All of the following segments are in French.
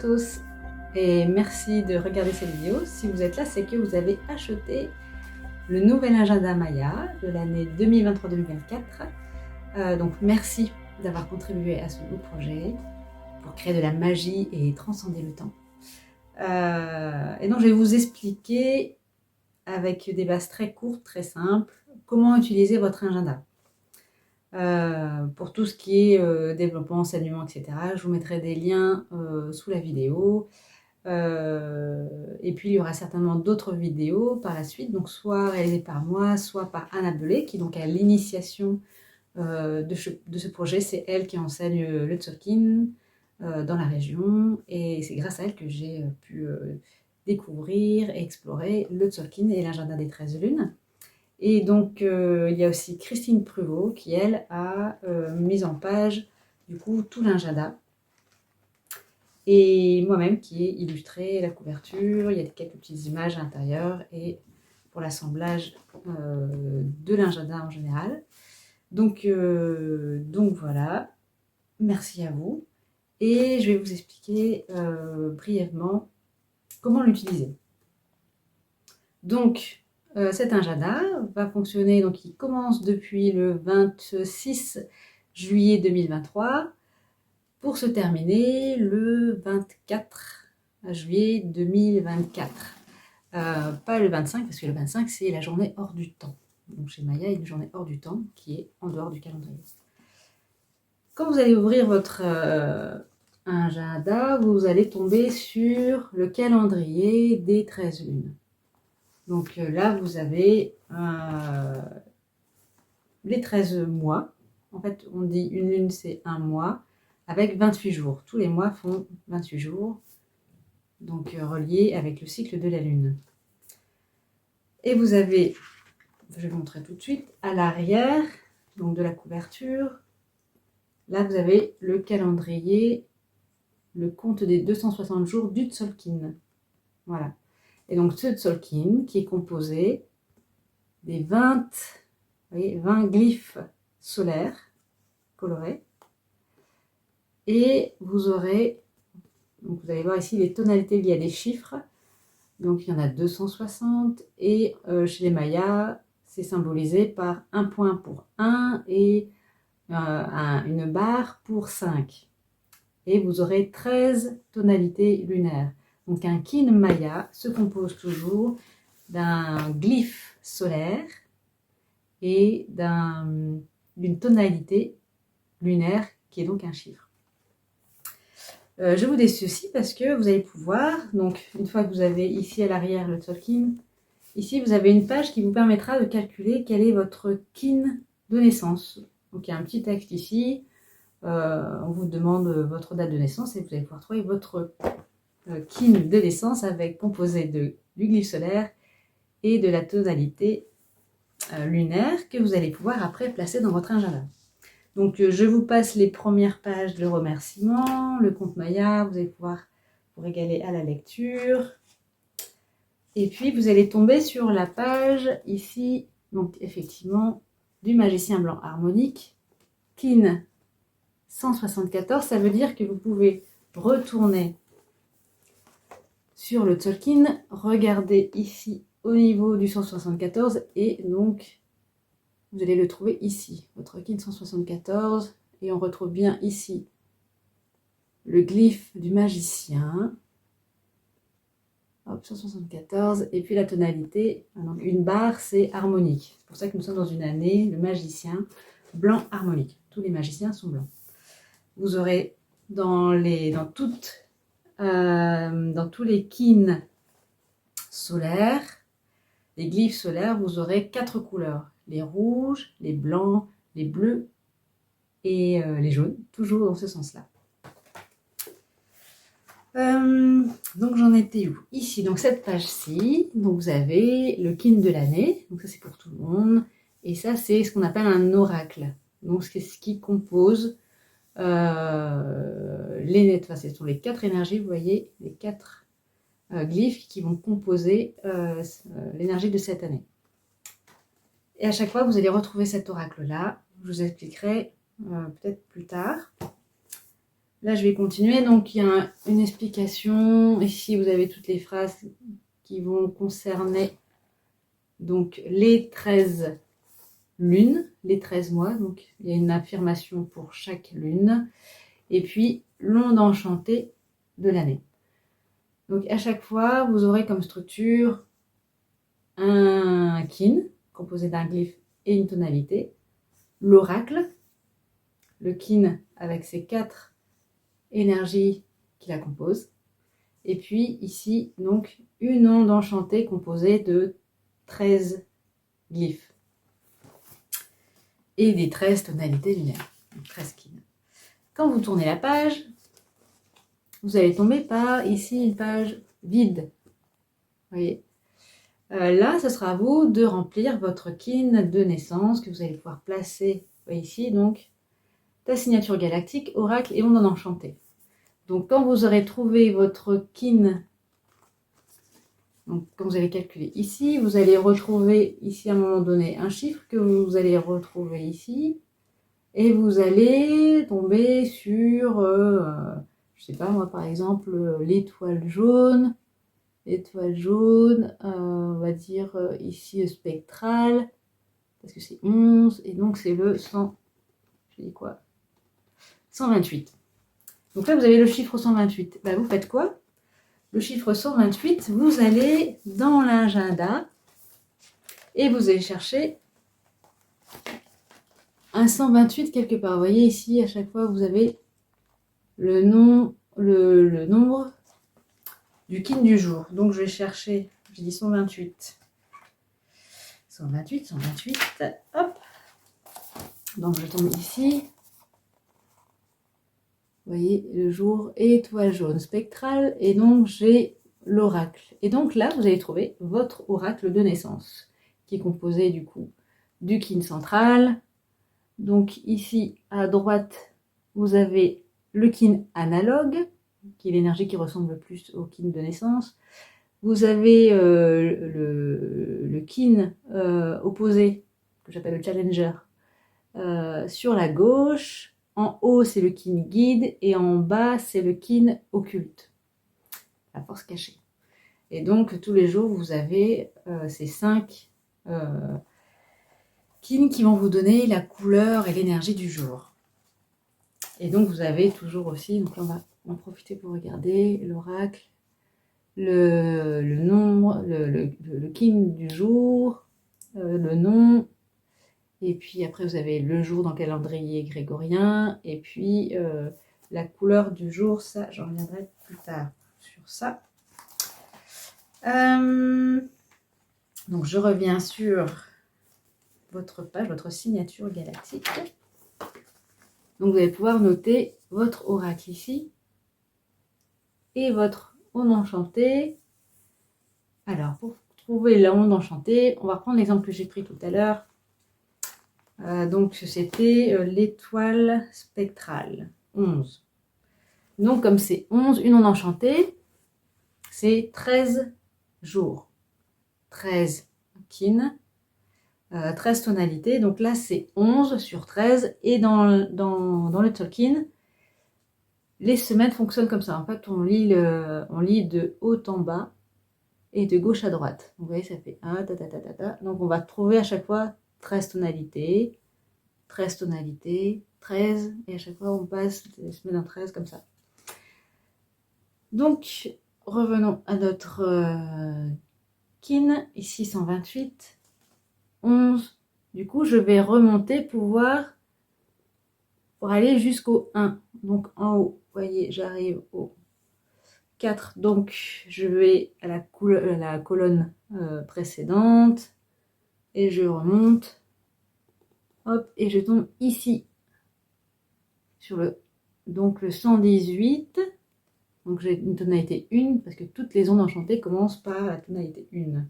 tous et merci de regarder cette vidéo. Si vous êtes là, c'est que vous avez acheté le nouvel agenda Maya de l'année 2023-2024. Donc merci d'avoir contribué à ce beau projet pour créer de la magie et transcender le temps. Et donc je vais vous expliquer avec des bases très courtes, très simples, comment utiliser votre agenda. Pour tout ce qui est développement, enseignement, etc. Je vous mettrai des liens sous la vidéo. Et puis il y aura certainement d'autres vidéos par la suite, donc soit réalisées par moi, soit par Anna Belay, qui donc a l'initiation de ce projet. C'est elle qui enseigne le Tzolk'in dans la région, et c'est grâce à elle que j'ai pu découvrir et explorer le Tzolk'in et l'agenda des 13 lunes. Et donc, il y a aussi Christine Pruvot qui, elle, a mis en page, du coup, tout l'agenda. Et moi-même qui ai illustré la couverture, il y a quelques petites images à l'intérieur et pour l'assemblage de l'agenda en général. Donc voilà, merci à vous. Et je vais vous expliquer brièvement comment l'utiliser. Donc, cet agenda va fonctionner, donc il commence depuis le 26 juillet 2023 pour se terminer le 24 juillet 2024. Pas le 25, parce que le 25 c'est la journée hors du temps. Donc chez Maya, il y a une journée hors du temps qui est en dehors du calendrier. Quand vous allez ouvrir votre agenda, vous allez tomber sur le calendrier des 13 lunes. Donc là, vous avez les 13 mois. En fait, on dit une lune, c'est un mois, avec 28 jours. Tous les mois font 28 jours, donc reliés avec le cycle de la lune. Et vous avez, je vais vous montrer tout de suite, à l'arrière donc de la couverture, là vous avez le calendrier, le compte des 260 jours du Tzolk'in. Voilà. Et donc ce Tzolk'in qui est composé des 20 glyphes solaires colorés. Et vous aurez, donc vous allez voir ici les tonalités, il y a des chiffres. Donc il y en a 260 et chez les Mayas, c'est symbolisé par un point pour 1 et une barre pour 5. Et vous aurez 13 tonalités lunaires. Donc un kin Maya se compose toujours d'un glyphe solaire et d'une tonalité lunaire qui est donc un chiffre. Je vous dis ceci parce que vous allez pouvoir, donc une fois que vous avez ici à l'arrière le Tzolk'in, ici vous avez une page qui vous permettra de calculer quel est votre kin de naissance. Donc il y a un petit texte ici, on vous demande votre date de naissance et vous allez pouvoir trouver votre kin de naissance avec composé du glyphe solaire et de la tonalité lunaire que vous allez pouvoir après placer dans votre agenda. Donc je vous passe les premières pages de remerciements, le compte Maya, vous allez pouvoir vous régaler à la lecture. Et puis vous allez tomber sur la page ici, donc effectivement, du magicien blanc harmonique, kin 174, ça veut dire que vous pouvez retourner sur le Tzolk'in, regarder ici au niveau du 174 et donc vous allez le trouver ici, votre kin 174, et on retrouve bien ici le glyphe du magicien, hop, 174, et puis la tonalité, donc une barre c'est harmonique, c'est pour ça que nous sommes dans une année, le magicien blanc harmonique, tous les magiciens sont blancs. Vous aurez dans tous les kins solaires, les glyphes solaires, vous aurez 4 couleurs. Les rouges, les blancs, les bleus et les jaunes, toujours dans ce sens-là. Donc j'en étais où? Ici, donc cette page-ci, donc vous avez le kin de l'année, donc ça c'est pour tout le monde, et ça c'est ce qu'on appelle un oracle. Donc c'est ce qui compose ce sont les 4 énergies, vous voyez, les 4 glyphes qui vont composer l'énergie de cette année. Et à chaque fois, vous allez retrouver cet oracle-là. Je vous expliquerai peut-être plus tard. Là, je vais continuer. Donc, il y a une explication. Ici, vous avez toutes les phrases qui vont concerner donc les 13 lunes, les 13 mois. Donc, il y a une affirmation pour chaque lune. Et puis, l'onde enchantée de l'année. Donc, à chaque fois, vous aurez comme structure un kin, composé d'un glyphe et une tonalité, l'oracle, le kin avec ses 4 énergies qui la composent, et puis ici, donc, une onde enchantée composée de 13 glyphes et des 13 tonalités lunaires, donc 13 kin. Quand vous tournez la page, vous allez tomber par ici une page vide. Vous voyez, là, ce sera à vous de remplir votre kin de naissance que vous allez pouvoir placer ici, donc ta signature galactique, oracle et onde enchantée. Donc, quand vous aurez trouvé votre kin, donc quand vous allez calculer ici, vous allez retrouver ici à un moment donné un chiffre que vous allez retrouver ici, et vous allez tomber sur, je sais pas moi, par exemple, l'étoile jaune, on va dire ici spectral, parce que c'est 11, et donc c'est le 100, je dis quoi, 128. Donc là, vous avez le chiffre 128. Ben, vous faites quoi? Le chiffre 128, vous allez dans l'agenda et vous allez chercher un 128 quelque part. Vous voyez ici, à chaque fois, vous avez le nombre du kin du jour. Donc, je vais chercher, j'ai dit 128. 128, hop. Donc, je tombe ici. Vous voyez, le jour, étoile jaune spectrale, et donc j'ai l'oracle. Et donc là, vous allez trouver votre oracle de naissance, qui est composé du coup du kin central. Donc ici, à droite, vous avez le kin analogue, qui est l'énergie qui ressemble le plus au kin de naissance. Vous avez le kin opposé, que j'appelle le challenger, sur la gauche. En haut, c'est le kin guide et en bas, c'est le kin occulte, la force cachée. Et donc, tous les jours, vous avez ces 5 kins qui vont vous donner la couleur et l'énergie du jour. Et donc, vous avez toujours aussi, donc là, on va en profiter pour regarder l'oracle, le nombre, le kin du jour, le nom. Et puis après, vous avez le jour dans le calendrier grégorien. Et puis, la couleur du jour, ça, j'en reviendrai plus tard sur ça. Donc, je reviens sur votre page, votre signature galactique. Donc, vous allez pouvoir noter votre oracle ici. Et votre onde enchantée. Alors, pour trouver la onde enchantée, on va reprendre l'exemple que j'ai pris tout à l'heure. Donc, c'était l'étoile spectrale, 11. Donc, comme c'est 11, une onde enchantée, c'est 13 jours. 13 kin, 13 tonalités. Donc là, c'est 11 sur 13. Et dans le Tolkien, les semaines fonctionnent comme ça. En fait, on lit de haut en bas et de gauche à droite. Vous voyez, ça fait 1, ta, ta, ta, ta, ta. Donc, on va trouver à chaque fois 13 tonalités, 13 tonalités, 13, et à chaque fois on passe les semaines en 13 comme ça. Donc, revenons à notre kin, ici 128, 11. Du coup, je vais remonter pour aller jusqu'au 1. Donc, en haut, vous voyez, j'arrive au 4. Donc, je vais à la colonne précédente et je remonte. Hop, et je tombe ici sur le 118. Donc j'ai une tonalité 1 parce que toutes les ondes enchantées commencent par la tonalité 1.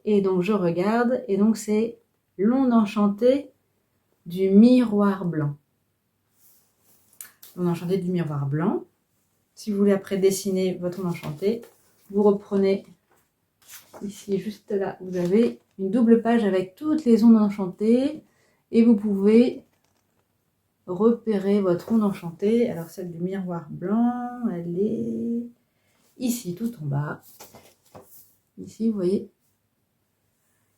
Et donc je regarde, et donc c'est l'onde enchantée du miroir blanc. L'onde enchantée du miroir blanc. Si vous voulez après dessiner votre onde enchantée, vous reprenez ici, juste là, vous avez une double page avec toutes les ondes enchantées, et vous pouvez repérer votre onde enchantée. Alors celle du miroir blanc, elle est ici, tout en bas. Ici, vous voyez.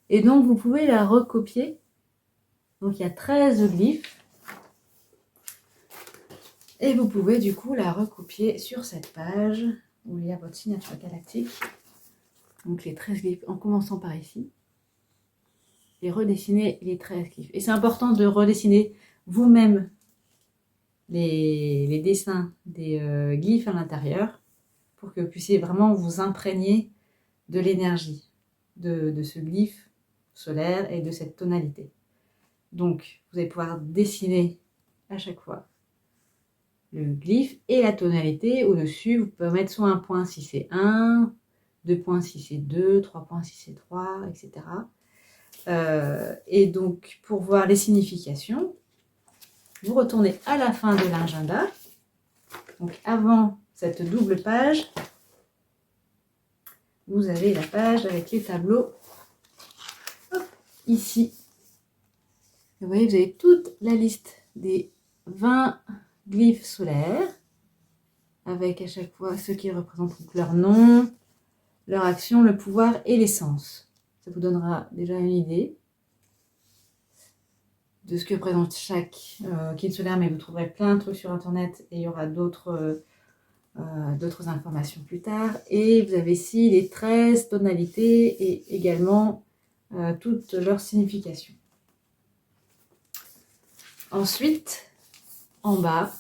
Et donc, vous pouvez la recopier. Donc, il y a 13 glyphes. Et vous pouvez du coup la recopier sur cette page où il y a votre signature galactique. Donc, les 13 glyphes en commençant par ici. Et redessiner les 13 glyphes. Et c'est important de redessiner vous-même les dessins des glyphes à l'intérieur pour que vous puissiez vraiment vous imprégner de l'énergie de ce glyphe solaire et de cette tonalité. Donc, vous allez pouvoir dessiner à chaque fois le glyphe et la tonalité. Au-dessus, vous pouvez mettre soit un point si c'est 1, 2 points si c'est 2, 3 points si c'est 3, etc. Et donc, pour voir les significations, vous retournez à la fin de l'agenda. Donc, avant cette double page, vous avez la page avec les tableaux. Hop, ici. Vous voyez, vous avez toute la liste des 20 glyphes solaires, avec à chaque fois ceux qui représentent leur nom, leur action, le pouvoir et l'essence. Ça vous donnera déjà une idée de ce que représente chaque kin solaire, mais vous trouverez plein de trucs sur internet et il y aura d'autres informations plus tard. Et vous avez ici les 13 tonalités et également toutes leurs significations. Ensuite, en bas,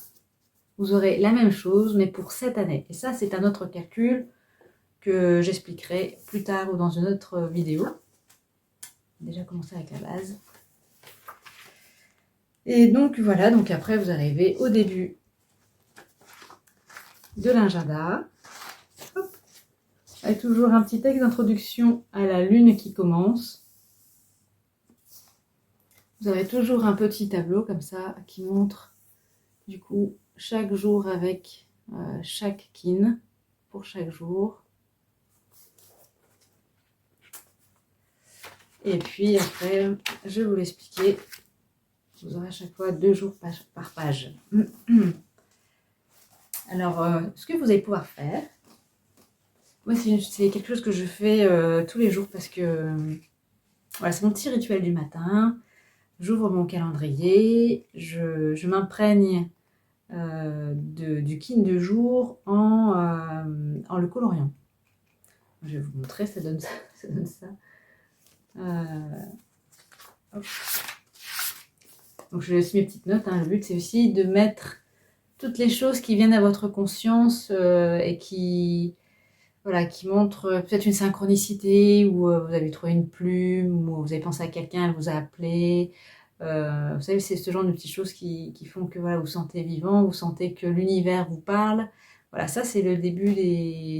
vous aurez la même chose, mais pour cette année. Et ça, c'est un autre calcul que j'expliquerai plus tard ou dans une autre vidéo. Déjà commencé avec la base. Et donc voilà, donc après vous arrivez au début de l'agenda. Avec toujours un petit texte d'introduction à la lune qui commence. Vous avez toujours un petit tableau comme ça qui montre du coup chaque jour avec chaque kin pour chaque jour. Et puis après, je vais vous l'expliquer. Vous aurez à chaque fois 2 jours par page. Alors, ce que vous allez pouvoir faire, moi c'est quelque chose que je fais tous les jours parce que voilà, c'est mon petit rituel du matin. J'ouvre mon calendrier, je m'imprègne du kin de jour en le coloriant. Je vais vous montrer, ça donne ça. Ça donne ça. Donc je laisse mes petites notes. Hein. Le but c'est aussi de mettre toutes les choses qui viennent à votre conscience et qui montrent peut-être une synchronicité ou vous avez trouvé une plume ou vous avez pensé à quelqu'un, elle vous a appelé. Vous savez, c'est ce genre de petites choses qui font que voilà, vous sentez vivant, vous sentez que l'univers vous parle. Voilà, ça c'est le début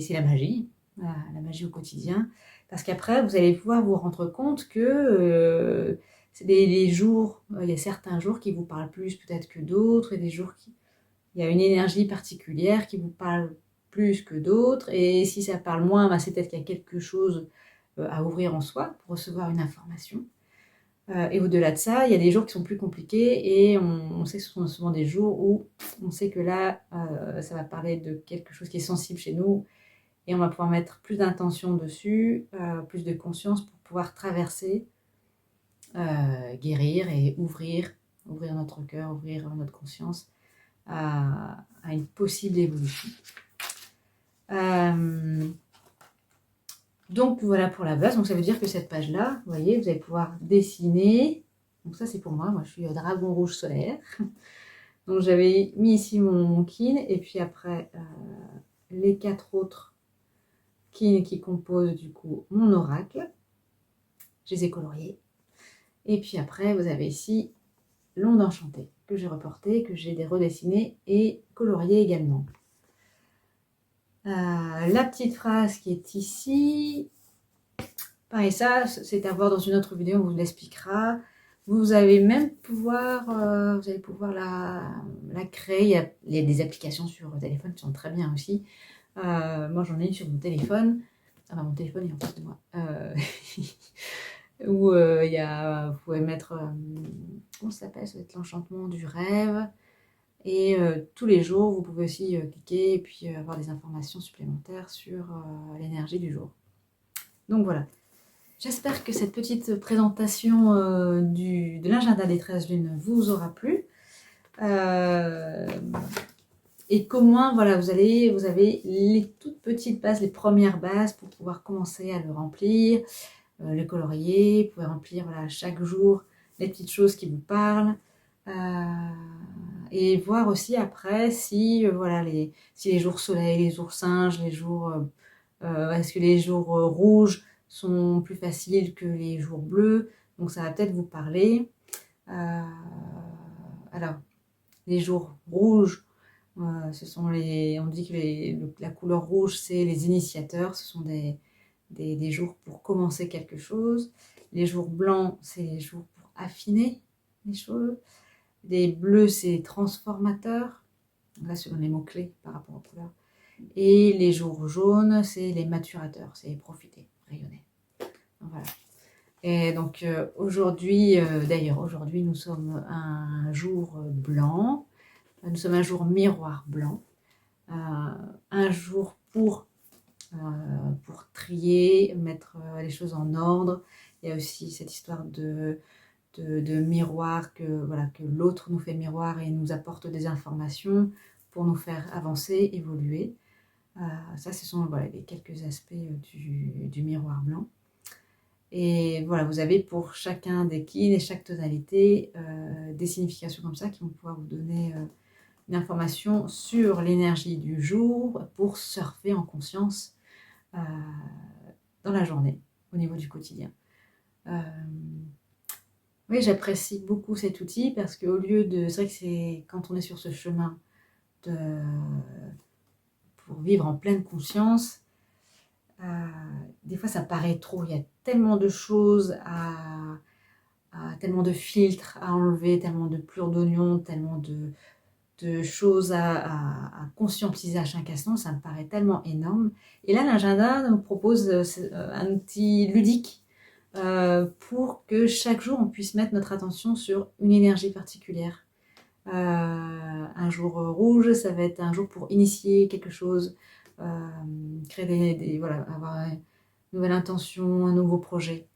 c'est la magie, voilà, la magie au quotidien. Parce qu'après, vous allez pouvoir vous rendre compte que c'est les jours, il y a certains jours qui vous parlent plus peut-être que d'autres, et des jours il y a une énergie particulière qui vous parle plus que d'autres, et si ça parle moins, bah, c'est peut-être qu'il y a quelque chose à ouvrir en soi pour recevoir une information. Et au-delà de ça, il y a des jours qui sont plus compliqués et on sait que ce sont souvent des jours où on sait que là, ça va parler de quelque chose qui est sensible chez nous et on va pouvoir mettre plus d'intention dessus, plus de conscience pour pouvoir traverser, guérir et ouvrir notre cœur, ouvrir notre conscience à une possible évolution. Donc voilà pour la base, donc ça veut dire que cette page-là, vous voyez, vous allez pouvoir dessiner. Donc ça c'est pour moi je suis dragon rouge solaire. Donc j'avais mis ici mon kin et puis après les 4 autres kin qui composent du coup mon oracle. Je les ai coloriés. Et puis après vous avez ici l'onde enchantée que j'ai reportée, que j'ai redessiné et coloriée également. La petite phrase qui est ici, pareil, ça c'est à voir dans une autre vidéo, on vous l'expliquera. Vous allez même pouvoir, la créer. Il y a des applications sur téléphone qui sont très bien aussi. Moi j'en ai une sur mon téléphone. Ah bah mon téléphone est en face de moi. où vous pouvez mettre, comment ça s'appelle? Ça va être l'enchantement du rêve. Et tous les jours, vous pouvez aussi cliquer et puis avoir des informations supplémentaires sur l'énergie du jour. Donc voilà. J'espère que cette petite présentation de l'agenda des 13 lunes vous aura plu. Et qu'au moins, voilà, vous avez les toutes petites bases, les premières bases pour pouvoir commencer à le remplir, le colorier. Vous pouvez remplir voilà, chaque jour les petites choses qui vous parlent. Et voir aussi après si, voilà, si les jours soleil, les jours singes, les jours... est-ce que les jours rouges sont plus faciles que les jours bleus? Donc ça va peut-être vous parler. Alors, les jours rouges, on dit que la couleur rouge, c'est les initiateurs. Ce sont des jours pour commencer quelque chose. Les jours blancs, c'est les jours pour affiner les choses. Les bleus, c'est transformateurs. Là, selon les mots-clés par rapport aux couleurs. Et les jours jaunes, c'est les maturateurs, c'est profiter, rayonner. Voilà. Et donc aujourd'hui, d'ailleurs, aujourd'hui, nous sommes un jour blanc. Nous sommes un jour miroir blanc. Un jour pour trier, mettre les choses en ordre. Il y a aussi cette histoire de miroir, que l'autre nous fait miroir et nous apporte des informations pour nous faire avancer, évoluer. Ça, ce sont les quelques aspects du miroir blanc. Et voilà, vous avez pour chacun des kin et chaque tonalité des significations comme ça qui vont pouvoir vous donner une information sur l'énergie du jour pour surfer en conscience dans la journée, au niveau du quotidien. Oui, j'apprécie beaucoup cet outil parce qu'au lieu de... C'est vrai que c'est quand on est sur ce chemin pour vivre en pleine conscience, des fois ça paraît trop. Il y a tellement de choses tellement de filtres à enlever, tellement de plures d'oignons, tellement de choses à conscientiser à chaque instant, ça me paraît tellement énorme. Et là, l'agenda nous propose un outil ludique pour que chaque jour, on puisse mettre notre attention sur une énergie particulière. Un jour rouge, ça va être un jour pour initier quelque chose, créer avoir une nouvelle intention, un nouveau projet.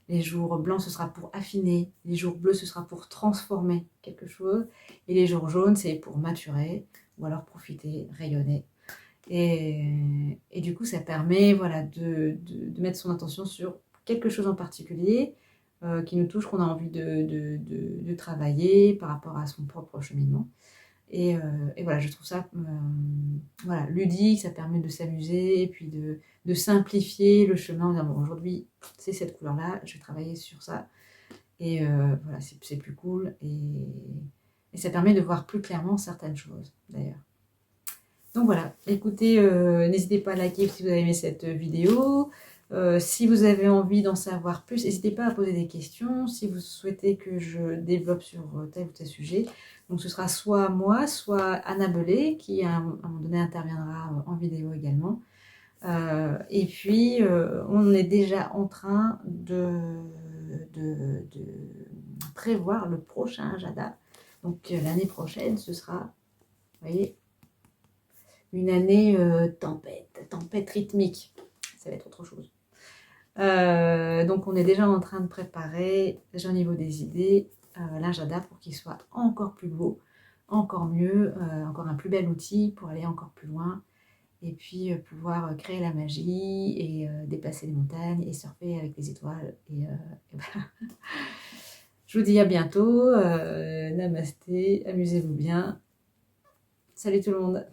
Les jours blancs, ce sera pour affiner. Les jours bleus, ce sera pour transformer quelque chose. Et les jours jaunes, c'est pour maturer ou alors profiter, rayonner. Et du coup, ça permet de mettre son attention sur quelque chose en particulier qui nous touche, qu'on a envie de travailler par rapport à son propre cheminement. Et voilà, je trouve ça ludique, ça permet de s'amuser et puis de simplifier le chemin en disant bon, aujourd'hui c'est cette couleur-là, je vais travailler sur ça. Et voilà, c'est plus cool et ça permet de voir plus clairement certaines choses d'ailleurs. Donc voilà, écoutez, n'hésitez pas à liker si vous avez aimé cette vidéo. Si vous avez envie d'en savoir plus, n'hésitez pas à poser des questions. Si vous souhaitez que je développe sur tel ou tel sujet, donc ce sera soit moi, soit Anna Belay, qui à un moment donné interviendra en vidéo également. Et puis, on est déjà en train de prévoir le prochain agenda. Donc l'année prochaine, ce sera, vous voyez, une année tempête rythmique. Ça va être autre chose. Donc on est déjà en train de préparer, déjà au niveau des idées, l'agenda pour qu'il soit encore plus beau, encore mieux, encore un plus bel outil pour aller encore plus loin et puis pouvoir créer la magie et déplacer les montagnes et surfer avec les étoiles. Et voilà. Je vous dis à bientôt, namasté, amusez-vous bien. Salut tout le monde.